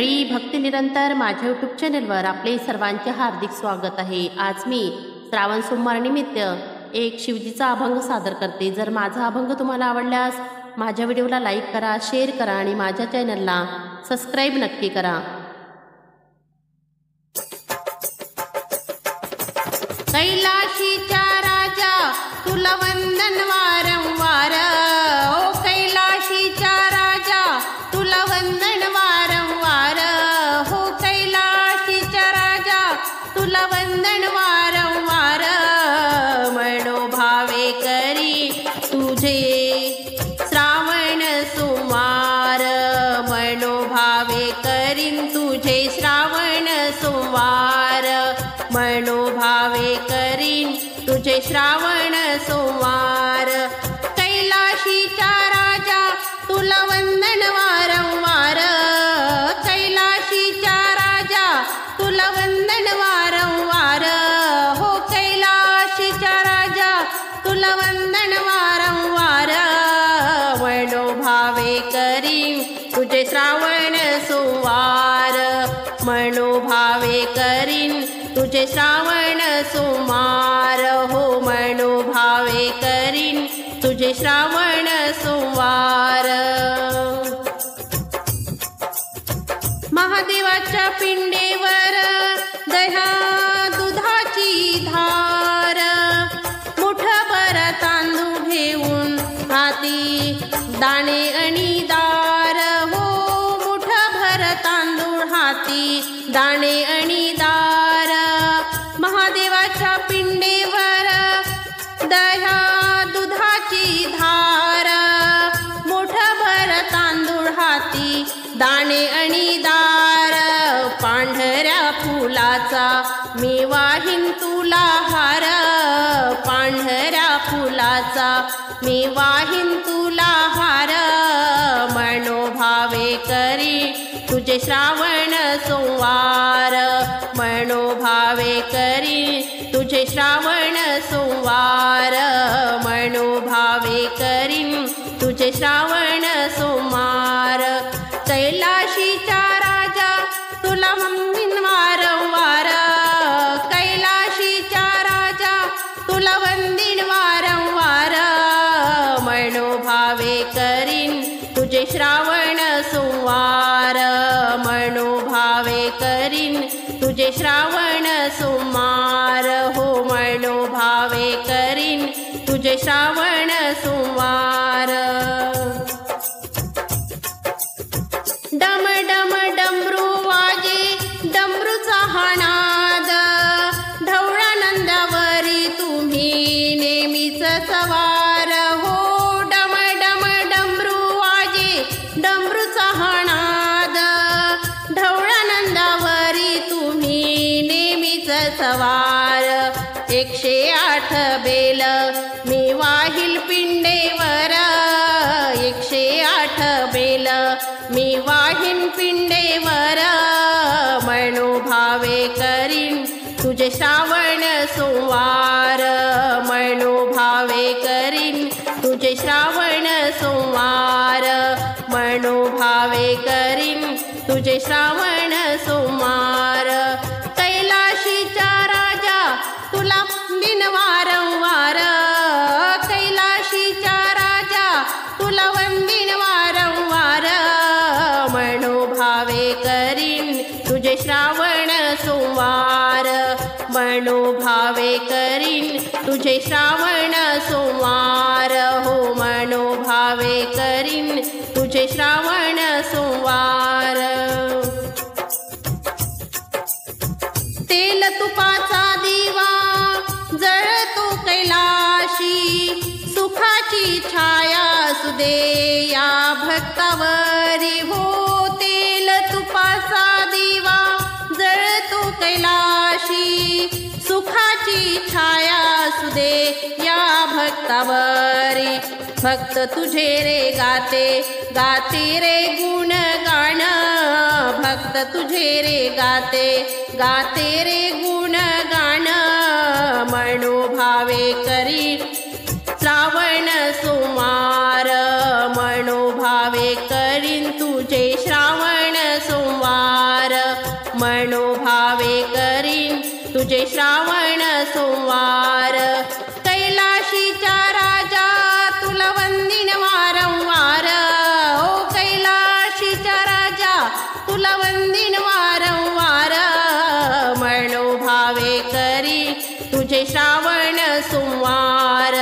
मंडळी, भक्ती निरंतर माझ्या यूट्यूब चॅनलवर आपले सर्वांचे हार्दिक स्वागत आहे। आज मी श्रावण सोमवार निमित्त एक शिवजीचा अभंग सादर करते। जर माझा अभंग तुम्हाला आवडल्यास माझ्या व्हिडिओला लाईक करा, शेअर करा आणि माझ्या चॅनलला सबस्क्राईब नक्की करा। कैलाशीचा राजा तुला वंदन वारंवार, ओ कैलाशीचा राजा तुला वंदन वारंवार, हो कैलाशीचा राजा तुला वंदन वारंवार। मनोभावे करी तुझे श्रावण सोमवार, मनोभावे करीन तुझे श्रावण सोमवार, मनोभावे करीन तुझे श्रावण सोमवार। कैलाशीचा राजा तुला वंदन वारंवार, कैलाशीचा राजा तुला वंदन वारंवार, हो कैलाशीचा राजा तुला वंदन वारंवार। मनोभावे करीन तुझे श्रावण सोमवार, मनोभावे करीन तुझे श्रावण सोमवार, हो मनोभावे करीन तुझे श्रावण सोमवार। महादेवाच्या पिंडेवर दह्या दुधाची धार, मुठभर तांदूळ घेऊन हाती दाणे आणि दार, हो मुठभर तांदूळ हाती दाणे आणि दार। महादेवाच्या पिंडेवर दह्या दुधाची धार, मुठभर तांदूळ हाती दाणे आणि दार। पांढऱ्या फुलाचा मी वाहीन तुला हार, पांढऱ्या फुलाचा मी वाहीन तुला हार। मनोभावे करी तुझे श्रावण सोमवार, मनोभावे करी तुझे श्रावण सोमवार, मनोभावे करीन तुझे श्रावण सोमवार। कैलाशीचा राजा तुला वंदन वारंवार, कैलाशीचा राजा तुला वंदन वारंवार। मनोभावे करीन तुझे श्रावण सोमवार, मनोभावे करीन तुझे श्रावण सोमवार, हो मनोभावे करीन तुझे श्रावण सोमवार। डम डम डमरू वाजे डमरूचा हा नाद, ढवळानंदावरी तुम्ही नेहमीच सवार, हो डम डम डमरू वाजे डमरूचा हा नाद, ढवळानंदावरी तुम्ही नेहमीच सवार। 108 बेल मी वाहिल पिंडेवर, 108 बेल मी वाहिन पिंडेवर। मनोभावे करीन तुझे श्रावण सोमवार, मनोभावे करीन तुझे श्रावण सोमवार, मनोभावे करीन तुझे श्रावण सोमवार। कैलाशीचा राजा तुला वंदन वारंवार, कैलाशीचा राजा तुला वंदन वारंवार। मनोभावे करीन तुझे श्रावण सोमवार, मनोभावे करीन तुझे श्रावण सोमवार, हो मनोभावे करीन तुझे श्रावण सोमवार। तेल तुपाचा दिवा जळतो कैलाशी, सुखाची छाया सुदे या भक्तावरी, हो तेल तुपाचा दिवा जळतो कैलाशी, सुखाची छाया सुदे या भक्तावरी। भक्त तुझे रे गाते गाते रे गुण गाण, भक्त तुझे रे गाते गाते रे गुण गाण। मनोभावे करी श्रावण सोमवार, मनोभावे करीन तुझे श्रावण सोमवार। मनोभावे करीन तुझे श्रावण सोमवार। कैलाशीच्या राजा तुला वंदिन वारंवार, ओ कैलाशीच्या राजा तुला वंदिन वारंवार। मनोभावे करीन तुझे श्रावण सोमवार,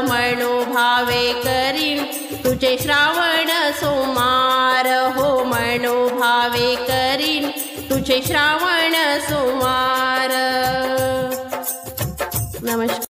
मनोभावे करीन तुझे श्रावण सोमवार, हो मनोभावे करीन तुझे श्रावण सोमवार। नमस्कार।